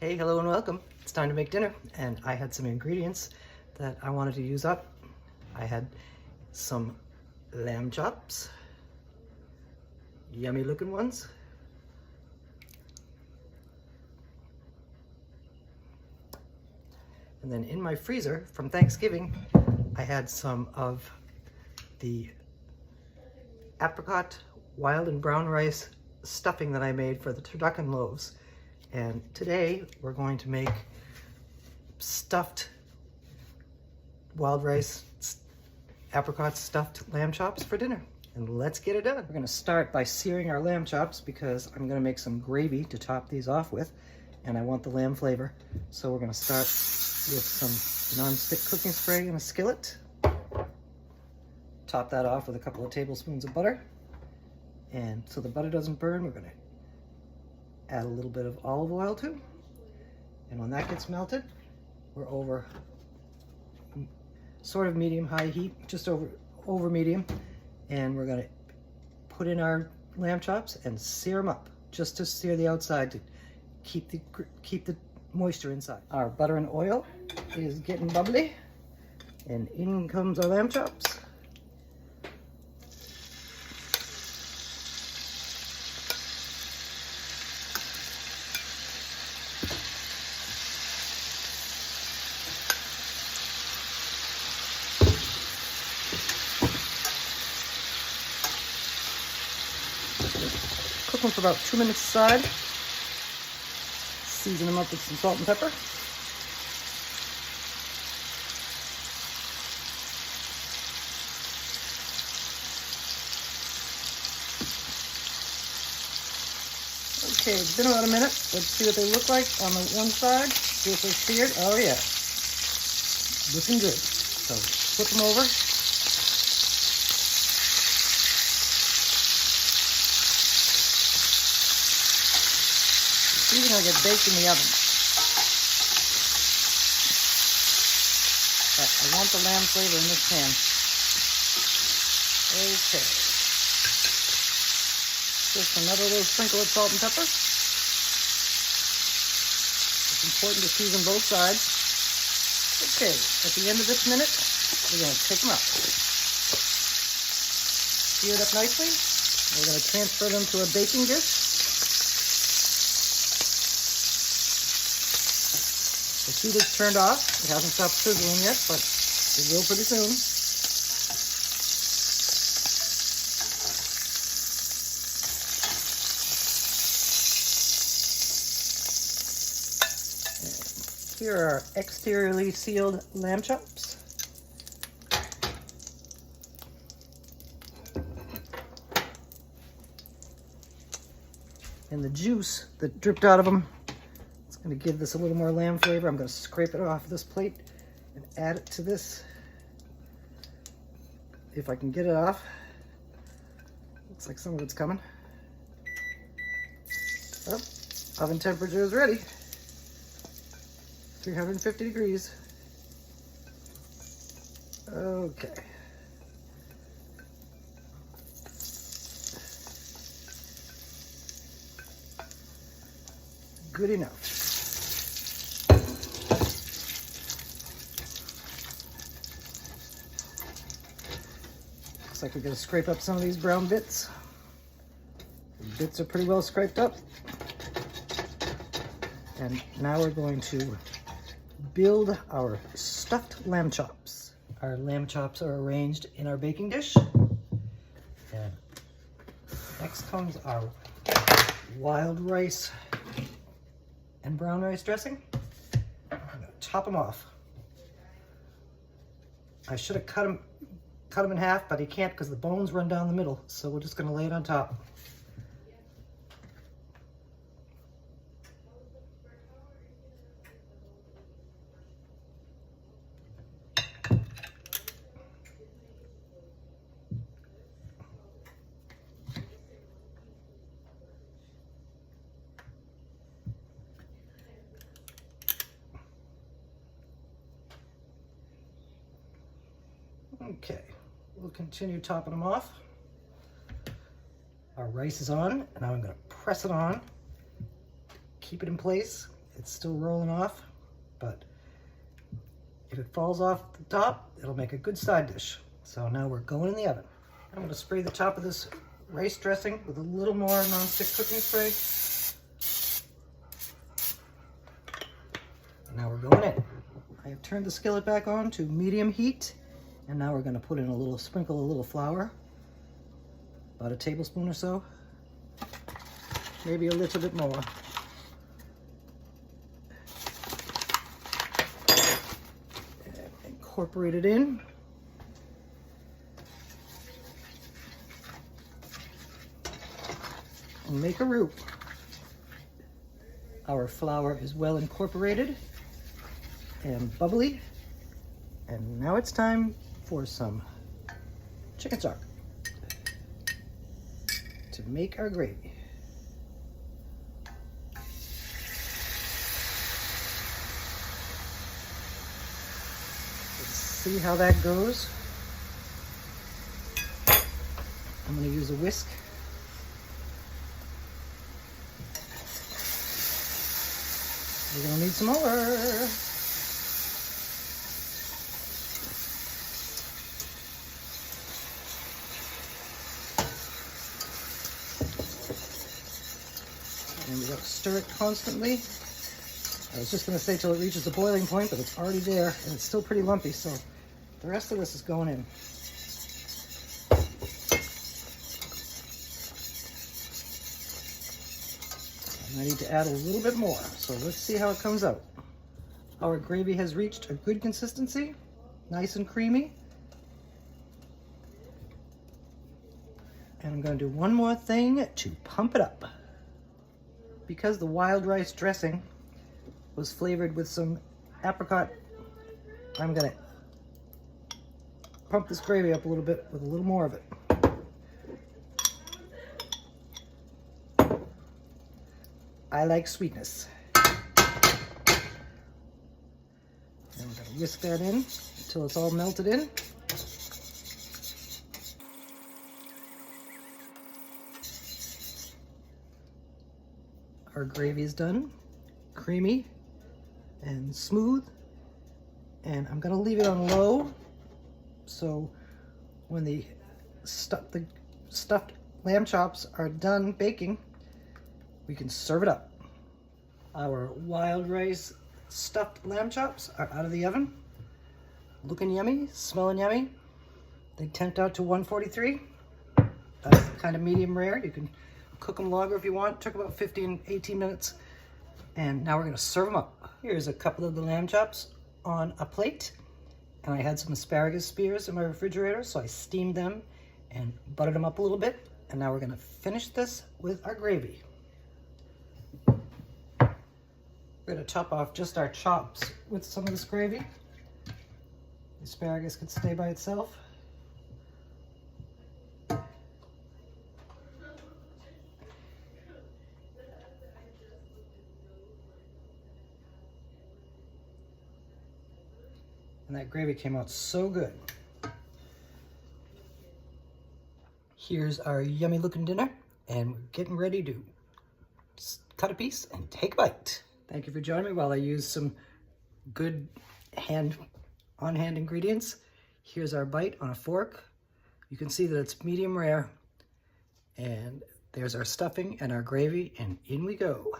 Hey, hello and welcome. It's time to make dinner, and I had some ingredients that I wanted to use up. I had some lamb chops, yummy looking ones. And then in my freezer from Thanksgiving, I had some of the apricot wild and brown rice stuffing that I made for the turducken loaves. And today we're going to make stuffed wild rice apricot stuffed lamb chops for dinner. And let's get it done. We're gonna start by searing our lamb chops because I'm gonna make some gravy to top these off with, and I want the lamb flavor. So we're gonna start with some non-stick cooking spray in a skillet. Top that off with a couple of tablespoons of butter. And so the butter doesn't burn, we're gonna add a little bit of olive oil too. And when that gets melted, we're over sort of medium-high heat, just over medium. And we're gonna put in our lamb chops and sear them up, just to sear the outside to keep the moisture inside. Our butter and oil is getting bubbly, and in comes our lamb chops. Cook them for about 2 minutes aside. Season them up with some salt and pepper. Okay, it's been about a minute. Let's see what they look like on the one side. See if they're seared. Oh yeah, looking good. So flip them over. These are gonna get baked in the oven. But I want the lamb flavor in this pan. Okay. Just another little sprinkle of salt and pepper. It's important to season both sides. Okay, at the end of this minute, we're gonna take them out. Seared up nicely. We're gonna transfer them to a baking dish. The heat is turned off. It hasn't stopped sizzling yet, but it will pretty soon. And here are our exteriorly sealed lamb chops. And the juice that dripped out of them, I'm going to give this a little more lamb flavor. I'm going to scrape it off this plate and add it to this. If I can get it off. Looks like some of it's coming. Oh, oven temperature is ready. 350 degrees. Okay. Good enough. Like we're going to scrape up some of these brown bits. The bits are pretty well scraped up. And now we're going to build our stuffed lamb chops. Our lamb chops are arranged in our baking dish. And next comes our wild rice and brown rice dressing. I'm going to top them off. I should have cut them in half, but he can't because the bones run down the middle, so we're just going to lay it on top. Okay. We'll continue topping them off. Our rice is on, and now I'm going to press it on, keep it in place, It's still rolling off, but if it falls off the top, it'll make a good side dish. So now we're going in the oven. I'm going to spray the top of this rice dressing with a little more nonstick cooking spray. And now we're going in. I have turned the skillet back on to medium heat, and now we're going to put in sprinkle a little flour, about a tablespoon or so, maybe a little bit more. And incorporate it in. And make a roux. Our flour is well incorporated and bubbly. And now it's time for some chicken stock to make our gravy. Let's see how that goes. I'm going to use a whisk. We're going to need some more. And we got to stir it constantly. I was just going to say till it reaches the boiling point, but it's already there and it's still pretty lumpy, so the rest of this is going in. And I need to add a little bit more, so let's see how it comes out. Our gravy has reached a good consistency, nice and creamy. And I'm going to do one more thing to pump it up. Because the wild rice dressing was flavored with some apricot, I'm going to pump this gravy up a little bit with a little more of it. I like sweetness. And we're going to whisk that in until it's all melted in. Our gravy is done, creamy and smooth, and I'm going to leave it on low so when the stuffed lamb chops are done baking, we can serve it up. Our wild rice stuffed lamb chops are out of the oven, looking yummy, smelling yummy. They tempt out to 143. That's kind of medium rare. You can cook them longer if you want. It took about 18 minutes. And now we're going to serve them up. Here's a couple of the lamb chops on a plate. And I had some asparagus spears in my refrigerator, so I steamed them and buttered them up a little bit. And now we're going to finish this with our gravy. We're going to top off just our chops with some of this gravy. The asparagus could stay by itself. And that gravy came out so good. Here's our yummy looking dinner, and we're getting ready to cut a piece and take a bite. Thank you for joining me while I use some good on-hand ingredients. Here's our bite on a fork. You can see that it's medium rare. And there's our stuffing and our gravy, and in we go.